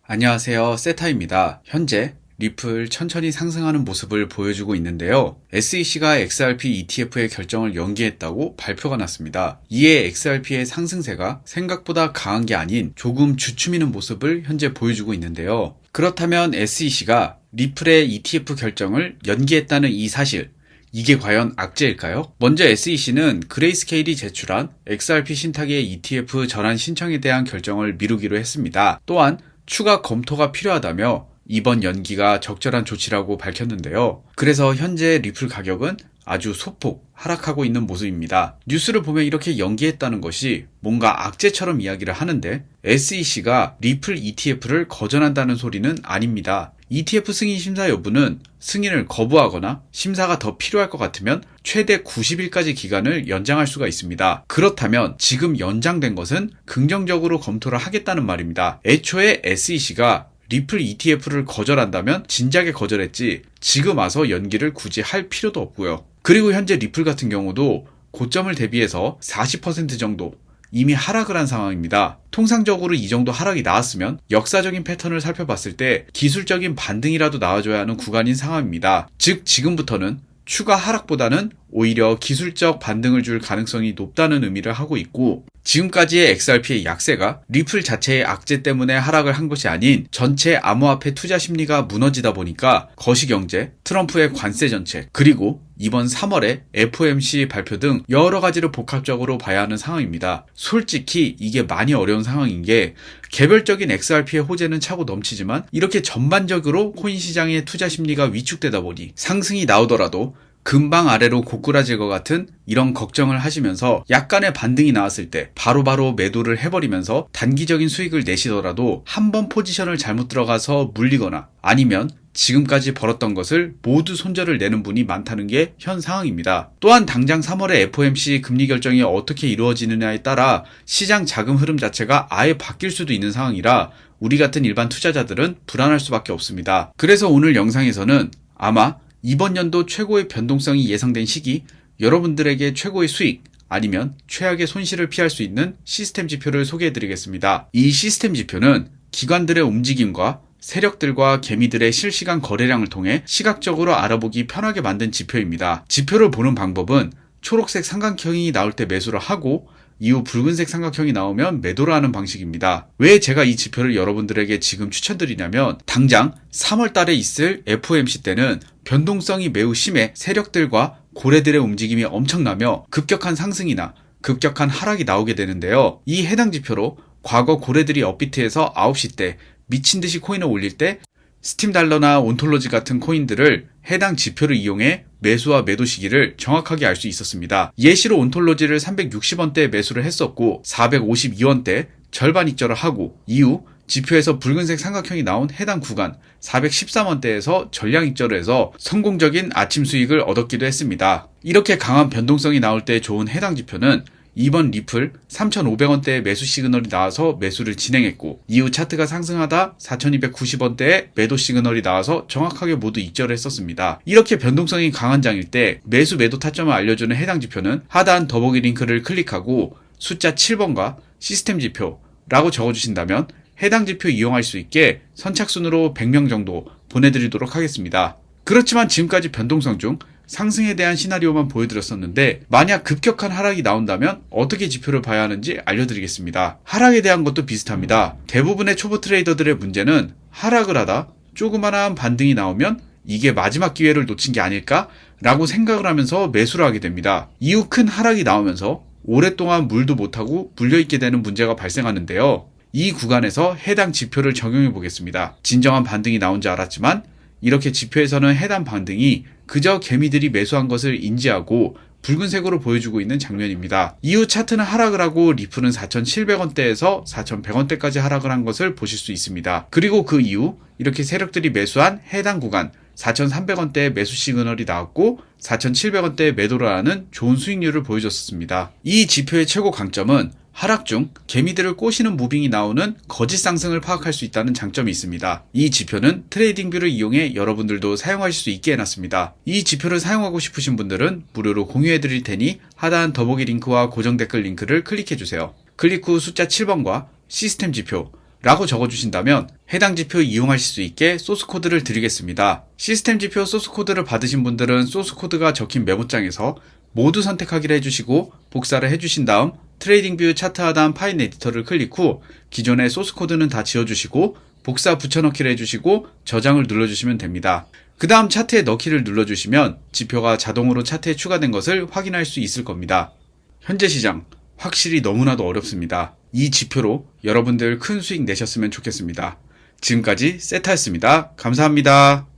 안녕하세요. 세타입니다. 현재 리플 천천히 상승하는 모습을 보여주고 있는데요. SEC가 XRP ETF의 결정을 연기했다고 발표가 났습니다. 이에 XRP의 상승세가 생각보다 강한 게 아닌 조금 주춤이는 모습을 현재 보여주고 있는데요. 그렇다면 SEC가 리플의 ETF 결정을 연기했다는 이 사실, 이게 과연 악재일까요? 먼저 SEC는 그레이스케일이 제출한 XRP 신탁의 ETF 전환 신청에 대한 결정을 미루기로 했습니다. 또한 추가 검토가 필요하다며 이번 연기가 적절한 조치라고 밝혔는데요. 그래서 현재 리플 가격은 아주 소폭 하락하고 있는 모습입니다. 뉴스를 보면 이렇게 연기했다는 것이 뭔가 악재처럼 이야기를 하는데 SEC가 리플 ETF를 거절한다는 소리는 아닙니다. ETF 승인 심사 여부는 승인을 거부하거나 심사가 더 필요할 것 같으면 최대 90일까지 기간을 연장할 수가 있습니다. 그렇다면 지금 연장된 것은 긍정적으로 검토를 하겠다는 말입니다. 애초에 SEC가 리플 ETF를 거절한다면 진작에 거절했지 지금 와서 연기를 굳이 할 필요도 없고요. 그리고 현재 리플 같은 경우도 고점을 대비해서 40% 정도 이미 하락을 한 상황입니다. 통상적으로 이 정도 하락이 나왔으면 역사적인 패턴을 살펴봤을 때 기술적인 반등이라도 나와줘야 하는 구간인 상황입니다. 즉 지금부터는 추가 하락보다는 오히려 기술적 반등을 줄 가능성이 높다는 의미를 하고 있고, 지금까지의 XRP의 약세가 리플 자체의 악재 때문에 하락을 한 것이 아닌 전체 암호화폐 투자 심리가 무너지다 보니까 거시경제, 트럼프의 관세 정책, 그리고 이번 3월에 FOMC 발표 등 여러 가지를 복합적으로 봐야 하는 상황입니다. 솔직히 이게 많이 어려운 상황인 게 개별적인 XRP의 호재는 차고 넘치지만 이렇게 전반적으로 코인 시장의 투자 심리가 위축되다 보니 상승이 나오더라도 금방 아래로 고꾸라질 것 같은 이런 걱정을 하시면서 약간의 반등이 나왔을 때 바로바로 매도를 해버리면서 단기적인 수익을 내시더라도 한 번 포지션을 잘못 들어가서 물리거나 아니면 지금까지 벌었던 것을 모두 손절을 내는 분이 많다는 게 현 상황입니다. 또한 당장 3월에 FOMC 금리 결정이 어떻게 이루어지느냐에 따라 시장 자금 흐름 자체가 아예 바뀔 수도 있는 상황이라 우리 같은 일반 투자자들은 불안할 수밖에 없습니다. 그래서 오늘 영상에서는 아마 이번 연도 최고의 변동성이 예상된 시기, 여러분들에게 최고의 수익 아니면 최악의 손실을 피할 수 있는 시스템 지표를 소개해드리겠습니다. 이 시스템 지표는 기관들의 움직임과 세력들과 개미들의 실시간 거래량을 통해 시각적으로 알아보기 편하게 만든 지표입니다. 지표를 보는 방법은 초록색 삼각형이 나올 때 매수를 하고 이후 붉은색 삼각형이 나오면 매도를 하는 방식입니다. 왜 제가 이 지표를 여러분들에게 지금 추천드리냐면 당장 3월 달에 있을 FOMC 때는 변동성이 매우 심해 세력들과 고래들의 움직임이 엄청나며 급격한 상승이나 급격한 하락이 나오게 되는데요. 이 해당 지표로 과거 고래들이 업비트에서 9시 때 미친듯이 코인을 올릴 때 스팀 달러나 온톨로지 같은 코인들을 해당 지표를 이용해 매수와 매도 시기를 정확하게 알 수 있었습니다. 예시로 온톨로지를 360원대에 매수를 했었고 452원대 절반 익절을 하고 이후 지표에서 붉은색 삼각형이 나온 해당 구간 413원대에서 전량 익절을 해서 성공적인 아침 수익을 얻었기도 했습니다. 이렇게 강한 변동성이 나올 때 좋은 해당 지표는 이번 리플 3,500원대의 매수 시그널이 나와서 매수를 진행했고 이후 차트가 상승하다 4,290원대에 매도 시그널이 나와서 정확하게 모두 익절을 했었습니다. 이렇게 변동성이 강한 장일 때 매수 매도 타점을 알려주는 해당 지표는 하단 더보기 링크를 클릭하고 숫자 7번과 시스템 지표라고 적어주신다면 해당 지표 이용할 수 있게 선착순으로 100명 정도 보내드리도록 하겠습니다. 그렇지만 지금까지 변동성 중 상승에 대한 시나리오만 보여드렸었는데 만약 급격한 하락이 나온다면 어떻게 지표를 봐야 하는지 알려드리겠습니다. 하락에 대한 것도 비슷합니다. 대부분의 초보 트레이더들의 문제는 하락을 하다 조그마한 반등이 나오면 이게 마지막 기회를 놓친 게 아닐까? 라고 생각을 하면서 매수를 하게 됩니다. 이후 큰 하락이 나오면서 오랫동안 물도 못하고 물려있게 되는 문제가 발생하는데요. 이 구간에서 해당 지표를 적용해 보겠습니다. 진정한 반등이 나온 줄 알았지만 이렇게 지표에서는 해당 반등이 그저 개미들이 매수한 것을 인지하고 붉은색으로 보여주고 있는 장면입니다. 이후 차트는 하락을 하고 리플은 4,700원대에서 4,100원대까지 하락을 한 것을 보실 수 있습니다. 그리고 그 이후 이렇게 세력들이 매수한 해당 구간 4,300원대의 매수 시그널이 나왔고 4,700원대에 매도를 하는 좋은 수익률을 보여줬습니다. 이 지표의 최고 강점은 하락 중 개미들을 꼬시는 무빙이 나오는 거짓 상승을 파악할 수 있다는 장점이 있습니다. 이 지표는 트레이딩뷰를 이용해 여러분들도 사용하실 수 있게 해놨습니다. 이 지표를 사용하고 싶으신 분들은 무료로 공유해드릴 테니 하단 더보기 링크와 고정 댓글 링크를 클릭해주세요. 클릭 후 숫자 7번과 시스템 지표 라고 적어주신다면 해당 지표 이용하실 수 있게 소스코드를 드리겠습니다. 시스템 지표 소스코드를 받으신 분들은 소스코드가 적힌 메모장에서 모두 선택하기를 해주시고 복사를 해주신 다음 트레이딩뷰 차트 하단 파일 에디터를 클릭 후 기존의 소스코드는 다 지워주시고 복사 붙여넣기를 해주시고 저장을 눌러주시면 됩니다. 그 다음 차트에 넣기를 눌러주시면 지표가 자동으로 차트에 추가된 것을 확인할 수 있을 겁니다. 현재 시장 확실히 너무나도 어렵습니다. 이 지표로 여러분들 큰 수익 내셨으면 좋겠습니다. 지금까지 세타였습니다. 감사합니다.